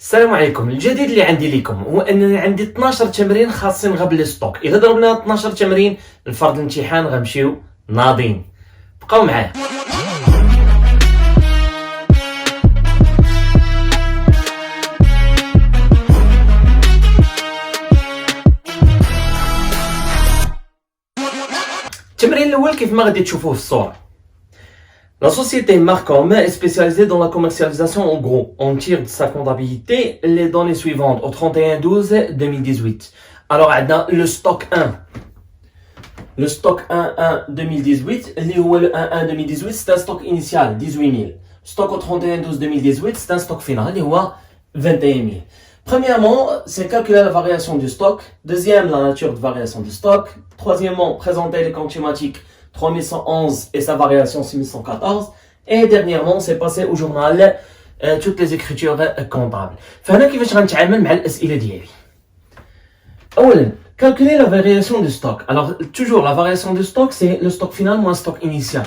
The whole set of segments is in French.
السلام عليكم. الجديد اللي عندي لكم هو انني عندي 12 تمرين خاصين غا بلي ستوك. اذا ضربنا 12 تمرين لفرض الامتحان غنمشيو ناضين. بقاو معايا. التمرين الاول كيف ما غادي تشوفوه في الصوره. La société Marcom est spécialisée dans la commercialisation en gros. On tire de sa comptabilité les données suivantes au 31/12/2018. Alors, on a le stock 1. Le stock 1/1/2018, le 1/1/2018, c'est un stock initial, 18 000. Stock au 31/12/2018, c'est un stock final, le 21 000. Premièrement, c'est calculer la variation du stock. Deuxième, la nature de variation du stock. Troisièmement, présenter les comptes schématiques 3111 et sa variation 6114. Et dernièrement, c'est passé au journal toutes les écritures comptables. فهنا كيفاش غنتعامل مع الأسئلة ديالي. أولا, calculer la variation du stock. Alors, toujours, la variation du stock, c'est le stock final moins stock initial.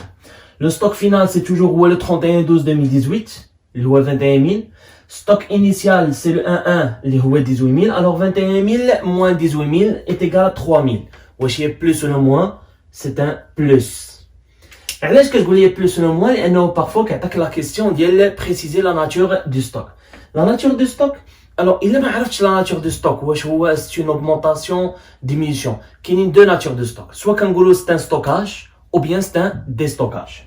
Le stock final, c'est toujours le 31/12/2018, le 21 000. Stock initial, c'est le 1/1, le 18 000. Alors, 21 000 moins 18 000 est égal à 3 000. واش هي plus ou moins? C'est un plus. علاش كتقول لي plus ou moins؟ لأنه parfois كيعطيك la question ديال préciser la nature du stock. La nature du stock, alors إلا ما عرفتش la nature du stock واش هو c'est une augmentation, diminution. كاينين deux natures de stock. soit كنقولوا c'est un stockage ou bien c'est un déstockage.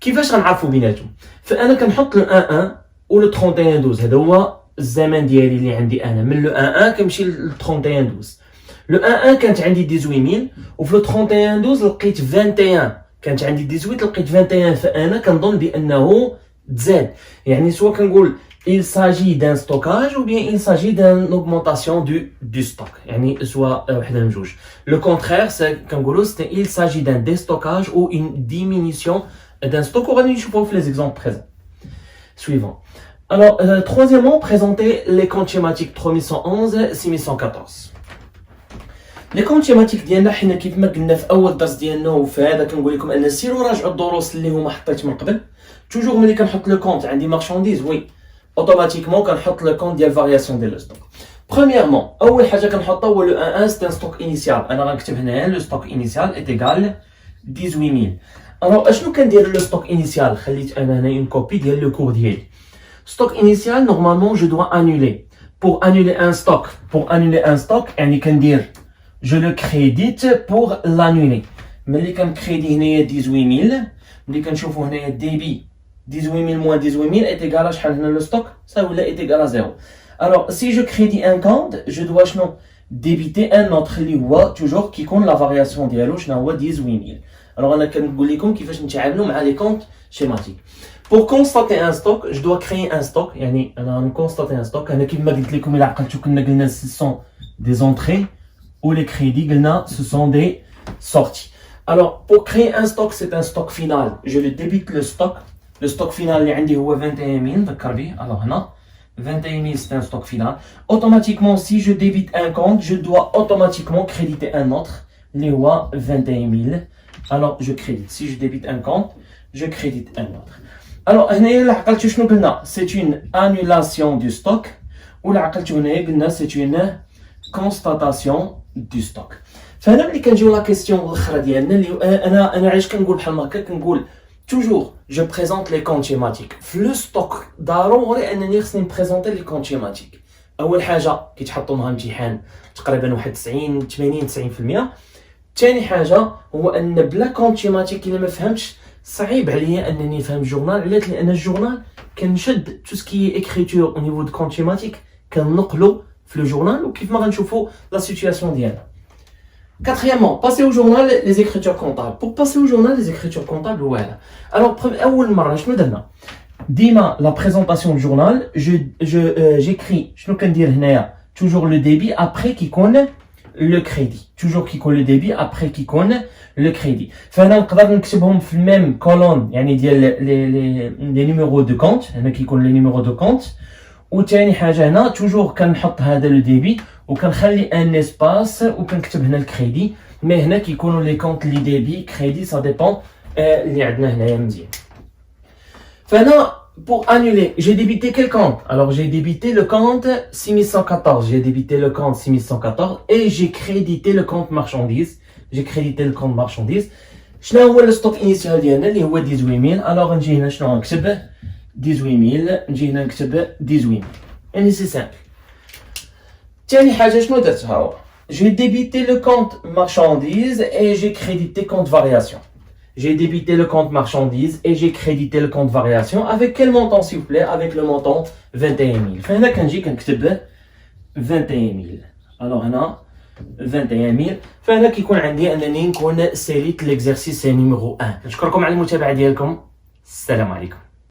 كيفاش غنعرفوا بيناتهم؟ فأنا كنحط le 1/1 و le 31/12. هذا هو الزمن ديالي اللي عندي أنا من le 1/1 كنمشي ل 31/12. Le 1/1 كانت عندي 18 000 وفي le 31/12 لقيت 21. كانت عندي 18 لقيت 21 فأنا كنظن بأنه تزاد. يعني سواء كنقول il s'agit d'un stockage ou bien il s'agit d'une augmentation du stock. يعني سواء وحدة من جوج. Le contraire c'est كنقولوا il s'agit d'un déstockage ou une diminution d'un stock. وغادي نشوفوا في les exemples présents. Suivant. Alors, troisièmement, présenter les comptes schématiques 3111 6114. لي كونت شيماتيك ديالنا حنا كيف ما قلنا في اول درس ديالنا وفي هذا كنقول لكم ان سيروا راجعوا الدروس اللي هما حطيت من قبل. توجور ملي كنحط لو كونت عندي مارشانديز وي اوتوماتيكمون كنحط لو كونت ديال فارياسيون ديال لو ستوك. برومييرمون اول حاجه كنحطها هو لو 1/1 سي ان ستوك انيسيال. انا غنكتب هنايا لو ستوك انيسيال ايت ايغال 18000. الوغ اشنو كندير لو ستوك انيسيال؟ خليت انا هنا اون كوبي ديال لو كور ديالي. ستوك انيسيال نورمالمون جو دوا انولي. pour annuler un stock يعني كندير je le crédite pour l'annuler. ملي كنكريدي هنايا 18000 ملي كنشوفوا هنايا ديبي 18000 moins 18000 est égal à شحال هنا لو ستوك ça ولا est égal à 0. alors si je crédite un compte je dois شنو débiter un autre اللي هو toujours كيكون لا فارياسيون ديالو شنو هو 18000. alors انا كنقول لكم كيفاش نتعاملوا مع لي كونت شيماتيك. pour constater un stock je dois créer un stock. يعني انا نكونستاتي ان ستوك. انا كيما قلت لكم الا عقلتوا كنا قلنا ce sont des entrées ou les crédits, ce sont des sorties. Alors, pour créer un stock, c'est un stock final. Je le débite le stock. Le stock final, il est 21 000. Alors, là, 21 000, c'est un stock final. Automatiquement, si je débite un compte, je dois automatiquement créditer un autre. Les 21 000. Alors, je crédite. Si je débite un compte, je crédite un autre. Alors, c'est une annulation du stock. Ou c'est une constatation du stock. فهنا ملي كنجيو لا كيسيون الاخرى ديالنا اللي انا علاش كنقول بحال هكا كنقول توجور جو بريزونط لي كونت شيماتيك في لو ستوك. ضروري انني خصني نبريزونطي لي كونت شيماتيك. اول حاجه كيتحطوا لها امتحان تقريبا واحد 90%. ثاني حاجه هو ان بلا كونت شيماتيك الا ما فهمتش صعيب عليا انني نفهم الجورنال. علاش؟ لان الجورنال كنشد تو سكي اكريتور او نيفو دو كونت شيماتيك كنقلو في le journal ou كيف ما غنشوفوا la situation ديالنا. Quatrièmement, passer au journal les écritures comptables. Pour passer au journal les écritures comptables, voilà. Alors, أول مرة شنو درنا؟ ديما la présentation du journal, j'écris شنو كندير هنايا toujours le débit après كيكون le crédit. Toujours كيكون le débit après كيكون le crédit. فأنا نقدر نكتبهم في الميم كولون يعني ديال les numéros de compte. هنا كيكون les numéros de compte. وثاني حاجه هنا توجور كنحط هذا لو ديبي وكنخلي ان اسباس وكنكتب هنا الكريدي. مي هنا كيكونوا لي كونط لي ديبي كريدي سا ديبون اللي عندنا هنايا مزيان. فهنا pour annuler, j'ai débité quel compte? Alors, j'ai débité le compte 6114. J'ai débité le compte 6114 et j'ai crédité le compte marchandise. J'ai crédité le compte marchandise. شنو هو الستوك انيسيال ديالنا اللي هو 18000 الوغ نجي هنا شنو نكتب 18000 نجي هنا نكتب 18000 يعني سي سامبل. ثاني حاجه شنو درت ها هو j'ai débité le compte marchandise et j'ai crédité compte variation. J'ai débité le compte marchandise et j'ai crédité le compte variation avec quel montant s'il vous plaît? Avec le montant 21000. فهنا كنجي كنكتب 21000. alors هنا 21000 فهنا كيكون عندي انني نكون ساليت ليكزارسيس نيميرو 1. نشكركم على المتابعه ديالكم. السلام عليكم.